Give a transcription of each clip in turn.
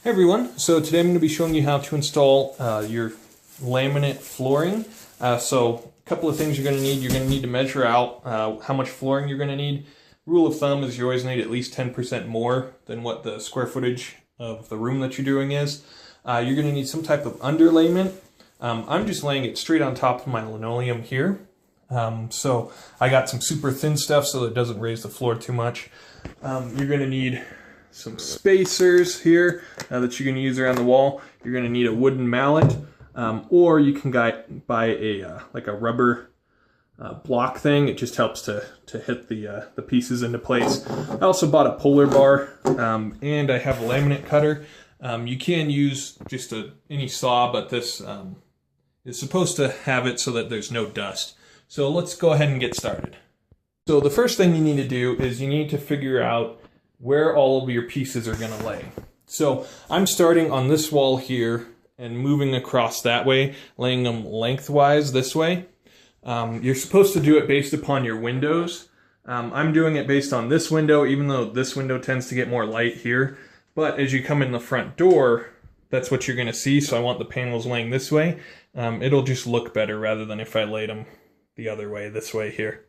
Hey everyone, so today I'm going to be showing you how to install your laminate flooring. So a couple of things you're going to need. You're going to need to measure out how much flooring you're going to need. Rule of thumb is you always need at least 10% more than what the square footage of the room that you're doing is. You're going to need some type of underlayment. I'm just laying it straight on top of my linoleum here. So I got some super thin stuff so that it doesn't raise the floor too much. You're going to need some spacers here that you're going to use around the wall. You're going to need a wooden mallet, or you can buy a like a rubber block thing. It just helps to hit the pieces into place. I also bought a puller bar, and I have a laminate cutter. You can use just any saw, but this is supposed to have it so that there's no dust. So let's go ahead and get started. So the first thing you need to do is you need to figure out where all of your pieces are going to lay. So I'm starting on this wall here and moving across that way, laying them lengthwise this way. You're supposed to do it based upon your windows. I'm doing it based on this window, even though this window tends to get more light here. But as you come in the front door, that's what you're going to see. So I want the panels laying this way. It'll just look better rather than if I laid them the other way, this way here.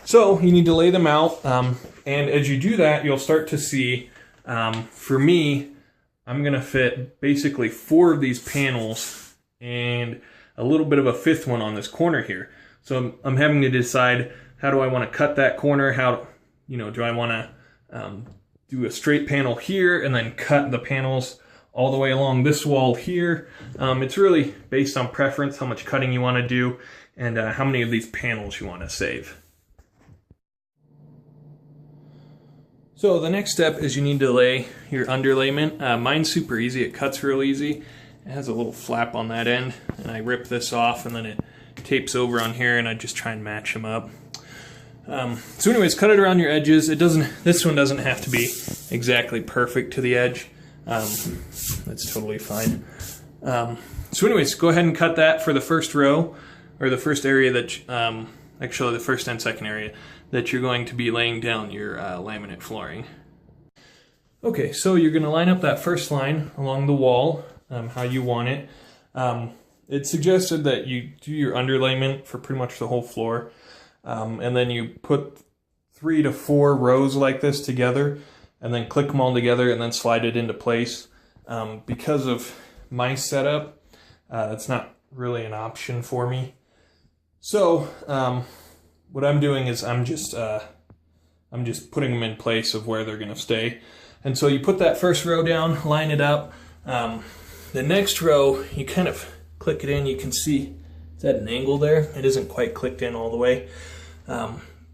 So you need to lay them out, and as you do that, you'll start to see, for me, I'm going to fit basically 4 of these panels and a little bit of a 5th one on this corner here. So I'm having to decide, how do I want to cut that corner? How, do I want to do a straight panel here and then cut the panels all the way along this wall here? It's really based on preference, how much cutting you want to do, and how many of these panels you want to save. So the next step is you need to lay your underlayment. Mine's super easy, it cuts real easy. It has a little flap on that end, and I rip this off and then it tapes over on here, and I just try and match them up. So anyways, cut it around your edges. This one doesn't have to be exactly perfect to the edge. That's totally fine. So anyways, go ahead and cut that for the first row, or the first area that, actually the first and second area that you're going to be laying down your laminate flooring. Okay, so you're going to line up that first line along the wall, how you want it. It's suggested that you do your underlayment for pretty much the whole floor, and then you put 3 to 4 rows like this together, and then click them all together and then slide it into place. Because of my setup, that's not really an option for me. So what I'm doing is I'm just putting them in place of where they're going to stay. And so you put that first row down, line it up. The next row, you kind of click it in. You can see it's at an angle there. It isn't quite clicked in all the way.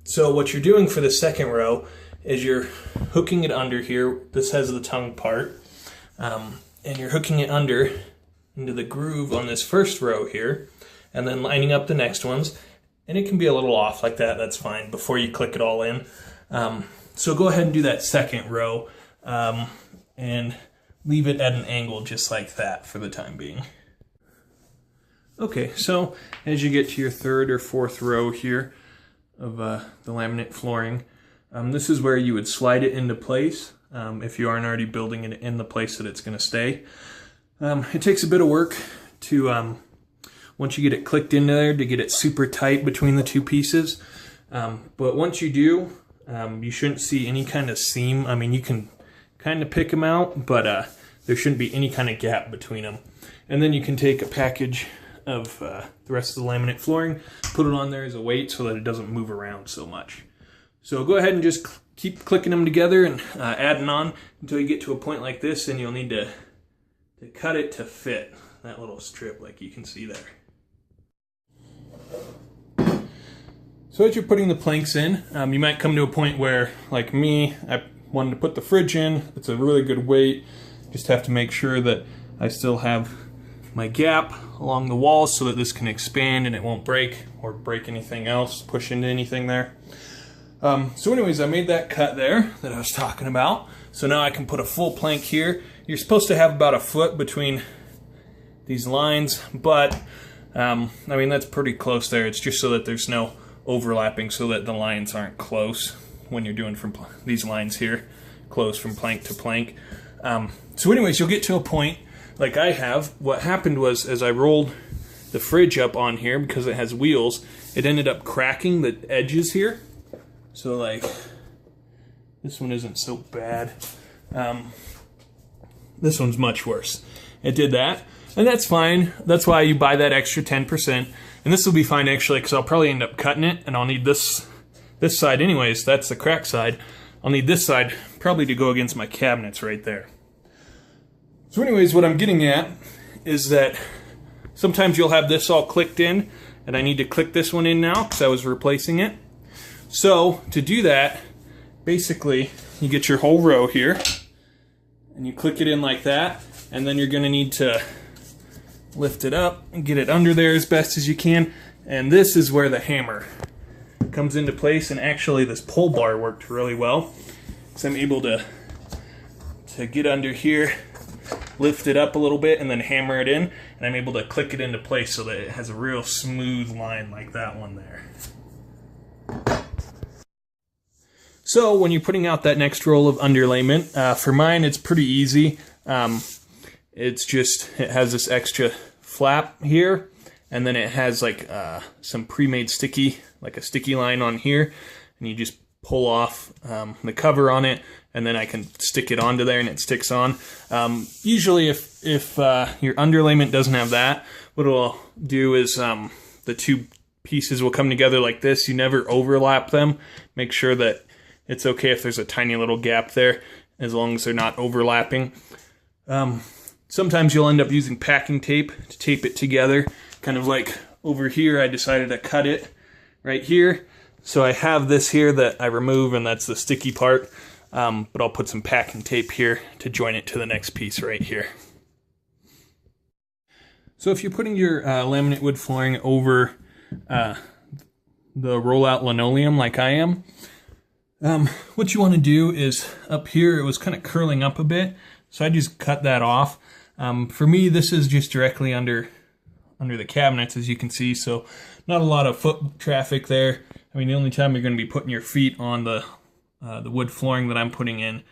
So what you're doing for the second row is you're hooking it under here. This has the tongue part. And you're hooking it under into the groove on this first row here, and then lining up the next ones. And it can be a little off like that, that's fine, before you click it all in. So go ahead and do that second row, and leave it at an angle just like that for the time being. Okay, so as you get to your third or fourth row here of the laminate flooring, this is where you would slide it into place, if you aren't already building it in the place that it's going to stay. It takes a bit of work to once you get it clicked in there, to get it super tight between the two pieces. But once you do, you shouldn't see any kind of seam. I mean, you can kind of pick them out, but there shouldn't be any kind of gap between them. And then you can take a package of the rest of the laminate flooring, put it on there as a weight so that it doesn't move around so much. So go ahead and just keep clicking them together and adding on until you get to a point like this, and you'll need to cut it to fit that little strip like you can see there. So as you're putting the planks in, you might come to a point where, like me, I wanted to put the fridge in. It's a really good weight. Just have to make sure that I still have my gap along the walls so that this can expand and it won't break or break anything else, push into anything there. So anyways, I made that cut there that I was talking about. So now I can put a full plank here. You're supposed to have about a foot between these lines, but I mean, that's pretty close there. It's just so that there's no overlapping, so that the lines aren't close when you're doing from these lines here, close from plank to plank. So anyways, you'll get to a point like I have. What happened was, as I rolled the fridge up on here, because it has wheels, it ended up cracking the edges here. So like, this one isn't so bad. This one's much worse. It did that, and that's fine. That's why you buy that extra 10%. And this will be fine actually, because I'll probably end up cutting it, and I'll need this side anyways. That's the crack side. I'll need this side probably to go against my cabinets right there. So anyways, what I'm getting at is that sometimes you'll have this all clicked in, and I need to click this one in now because I was replacing it. So to do that, basically you get your whole row here, and you click it in like that, and then you're going to need to lift it up and get it under there as best as you can. And this is where the hammer comes into place, and actually this pull bar worked really well, so I'm able to get under here, lift it up a little bit, and then hammer it in, and I'm able to click it into place so that it has a real smooth line like that one there. So when you're putting out that next roll of underlayment, for mine it's pretty easy. It has this extra flap here, and then it has like some pre-made sticky, like a sticky line on here, and you just pull off the cover on it, and then I can stick it onto there and it sticks on. Usually if your underlayment doesn't have that, what it'll do is the two pieces will come together like this. You never overlap them. Make sure that it's okay if there's a tiny little gap there, as long as they're not overlapping. Sometimes you'll end up using packing tape to tape it together. Kind of like over here, I decided to cut it right here. So I have this here that I remove, and that's the sticky part. But I'll put some packing tape here to join it to the next piece right here. So if you're putting your laminate wood flooring over the rollout linoleum like I am, what you want to do is up here, it was kind of curling up a bit, so I just cut that off. For me, this is just directly under the cabinets, as you can see, so not a lot of foot traffic there. I mean, the only time you're going to be putting your feet on the wood flooring that I'm putting in,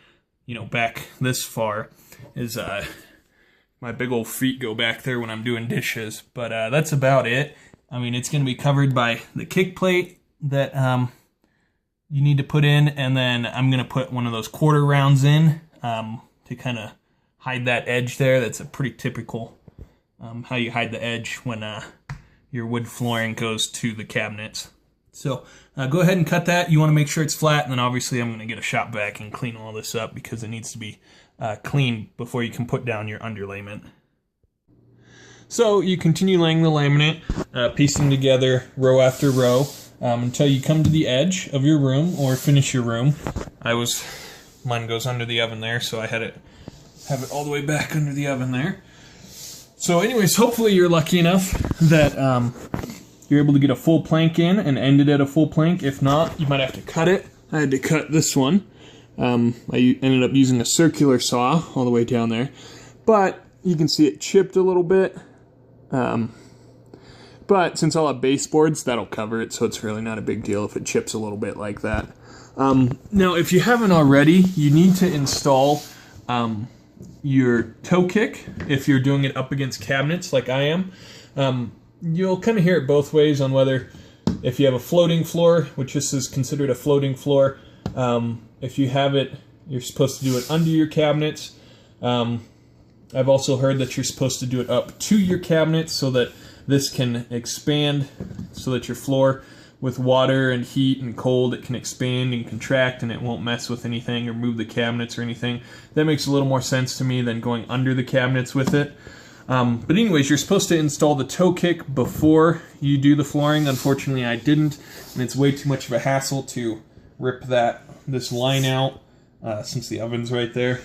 back this far, is my big old feet go back there when I'm doing dishes. But that's about it. I mean, it's going to be covered by the kick plate that you need to put in, and then I'm going to put one of those quarter rounds in to kind of hide that edge there. That's a pretty typical how you hide the edge when your wood flooring goes to the cabinets. So go ahead and cut that. You want to make sure it's flat, and then obviously I'm going to get a shop vac and clean all this up because it needs to be clean before you can put down your underlayment. So you continue laying the laminate, piecing together row after row until you come to the edge of your room or finish your room. Mine goes under the oven there, so I have it all the way back under the oven there. So anyways, hopefully you're lucky enough that you're able to get a full plank in and end it at a full plank. If not, you might have to cut it. I had to cut this one. I ended up using a circular saw all the way down there. But you can see it chipped a little bit. But since I'll have baseboards, that'll cover it, so it's really not a big deal if it chips a little bit like that. Now, if you haven't already, you need to install your toe kick if you're doing it up against cabinets like I am. You'll kind of hear it both ways on whether, if you have a floating floor, which this is considered a floating floor, if you have it, you're supposed to do it under your cabinets. I've also heard that you're supposed to do it up to your cabinets so that this can expand, so that your floor, with water and heat and cold, it can expand and contract and it won't mess with anything or move the cabinets or anything. That makes a little more sense to me than going under the cabinets with it. But anyways, you're supposed to install the toe kick before you do the flooring. Unfortunately, I didn't, and it's way too much of a hassle to rip this line out since the oven's right there.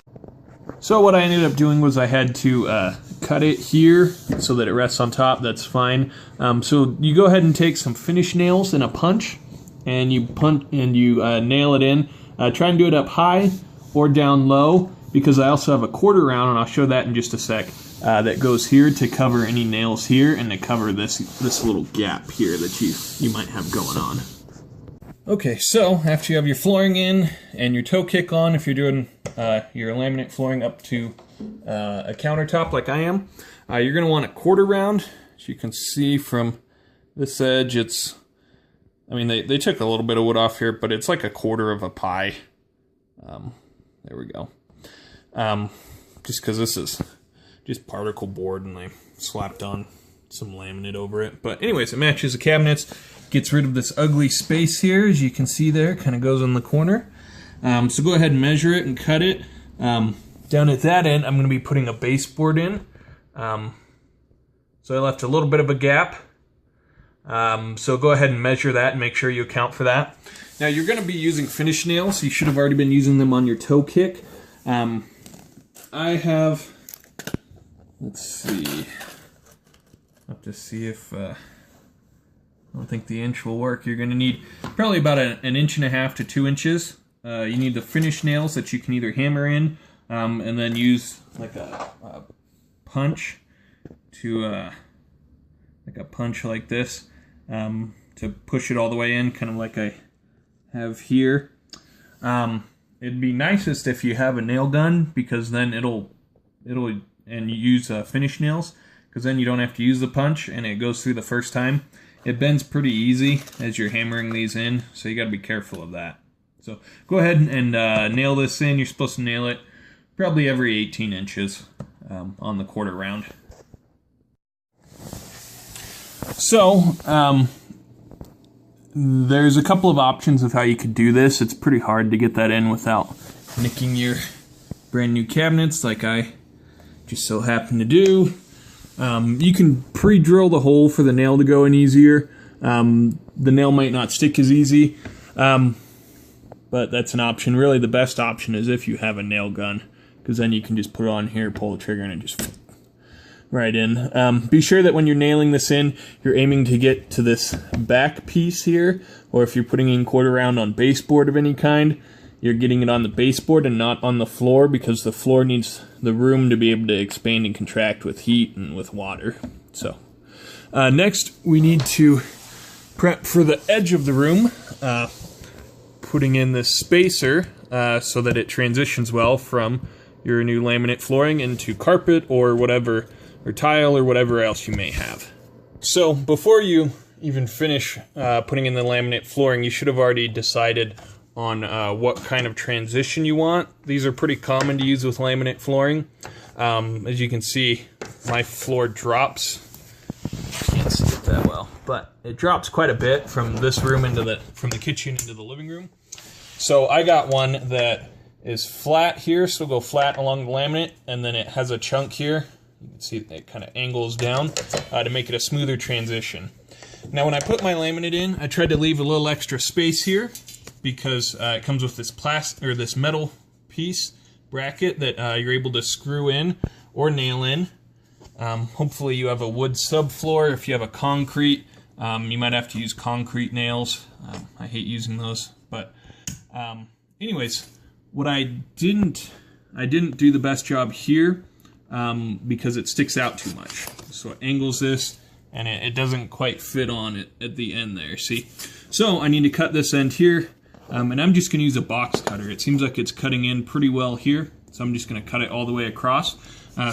So what I ended up doing was I had to cut it here so that it rests on top. That's fine. So you go ahead and take some finish nails and a punch, and you nail it in. Try and do it up high or down low, because I also have a quarter round, and I'll show that in just a sec. That goes here to cover any nails here and to cover this little gap here that you might have going on. Okay, so after you have your flooring in and your toe kick on, if you're doing your laminate flooring up to a countertop like I am, you're going to want a quarter round. As you can see from this edge, it's, I mean, they took a little bit of wood off here, but it's like a quarter of a pie. There we go. Just because this is just particle board and I slapped on some laminate over it. But anyways, it matches the cabinets. Gets rid of this ugly space here, as you can see there, kind of goes in the corner. So go ahead and measure it and cut it. Down at that end, I'm going to be putting a baseboard in. So I left a little bit of a gap. So go ahead and measure that and make sure you account for that. Now you're going to be using finish nails. You should have already been using them on your toe kick. I have, let's see, I'll have to see if, I don't think the inch will work. You're going to need probably about an 1.5 inches to 2 inches. You need the finish nails that you can either hammer in and then use like a punch to like a punch like this to push it all the way in, kind of like I have here. It'd be nicest if you have a nail gun, because then it'll and you use finish nails, because then you don't have to use the punch and it goes through the first time. It bends pretty easy as you're hammering these in, so you got to be careful of that. So go ahead and nail this in. You're supposed to nail it probably every 18 inches on the quarter round. So there's a couple of options of how you could do this. It's pretty hard to get that in without nicking your brand new cabinets like I just so happen to do. You can pre-drill the hole for the nail to go in easier. The nail might not stick as easy, but that's an option. Really, the best option is if you have a nail gun, because then you can just put it on here, pull the trigger, and it just right in. Be sure that when you're nailing this in, you're aiming to get to this back piece here, or if you're putting in quarter round on baseboard of any kind, you're getting it on the baseboard and not on the floor, because the floor needs the room to be able to expand and contract with heat and with water. So next we need to prep for the edge of the room, putting in this spacer so that it transitions well from your new laminate flooring into carpet or whatever, or tile or whatever else you may have. So before you even finish putting in the laminate flooring, you should have already decided on what kind of transition you want. These are pretty common to use with laminate flooring. As you can see, my floor drops. Can't see it that well, but it drops quite a bit from this room from the kitchen into the living room. So I got one that is flat here, so we'll go flat along the laminate, and then it has a chunk here. You can see it kind of angles down to make it a smoother transition. Now when I put my laminate in, I tried to leave a little extra space here, because it comes with this metal piece bracket that you're able to screw in or nail in. Hopefully you have a wood subfloor. If you have a concrete, you might have to use concrete nails. I hate using those, but anyways, what I didn't do the best job here because it sticks out too much. So it angles this, and it doesn't quite fit on it at the end there, see? So I need to cut this end here. And I'm just going to use a box cutter. It seems like it's cutting in pretty well here, so I'm just going to cut it all the way across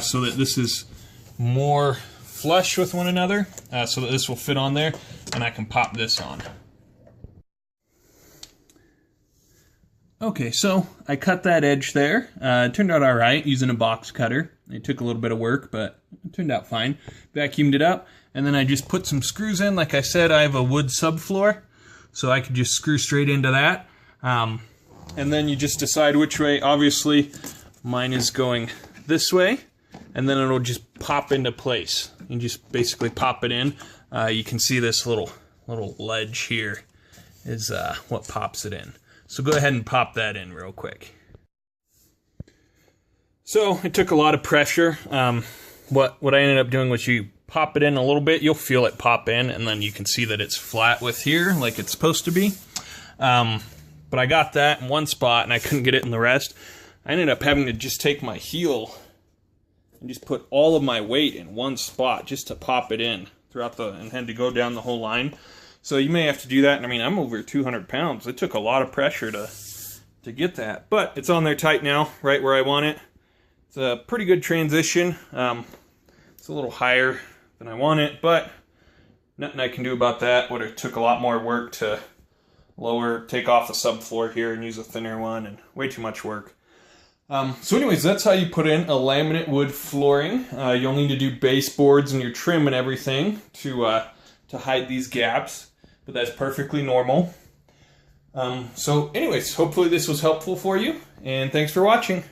so that this is more flush with one another, so that this will fit on there, and I can pop this on. Okay, so I cut that edge there. It turned out alright using a box cutter. It took a little bit of work, but it turned out fine. Vacuumed it up, and then I just put some screws in. Like I said, I have a wood subfloor, so I could just screw straight into that. And then you just decide which way. Obviously, mine is going this way, and then it'll just pop into place. You just basically pop it in. You can see this little ledge here is what pops it in. So go ahead and pop that in real quick. So it took a lot of pressure. What I ended up doing was you pop it in a little bit, you'll feel it pop in, and then you can see that it's flat with here like it's supposed to be. But I got that in one spot and I couldn't get it in the rest. I ended up having to just take my heel and just put all of my weight in one spot just to pop it in throughout and had to go down the whole line. So you may have to do that. And I mean, I'm over 200 pounds. It took a lot of pressure to get that. But it's on there tight now, right where I want it. It's a pretty good transition. It's a little higher than I want it, but nothing I can do about that. Would have took a lot more work to take off the subfloor here and use a thinner one, and way too much work. So anyways, that's how you put in a laminate wood flooring. You'll need to do baseboards and your trim and everything to hide these gaps, but that's perfectly normal. So anyways, hopefully this was helpful for you, and thanks for watching.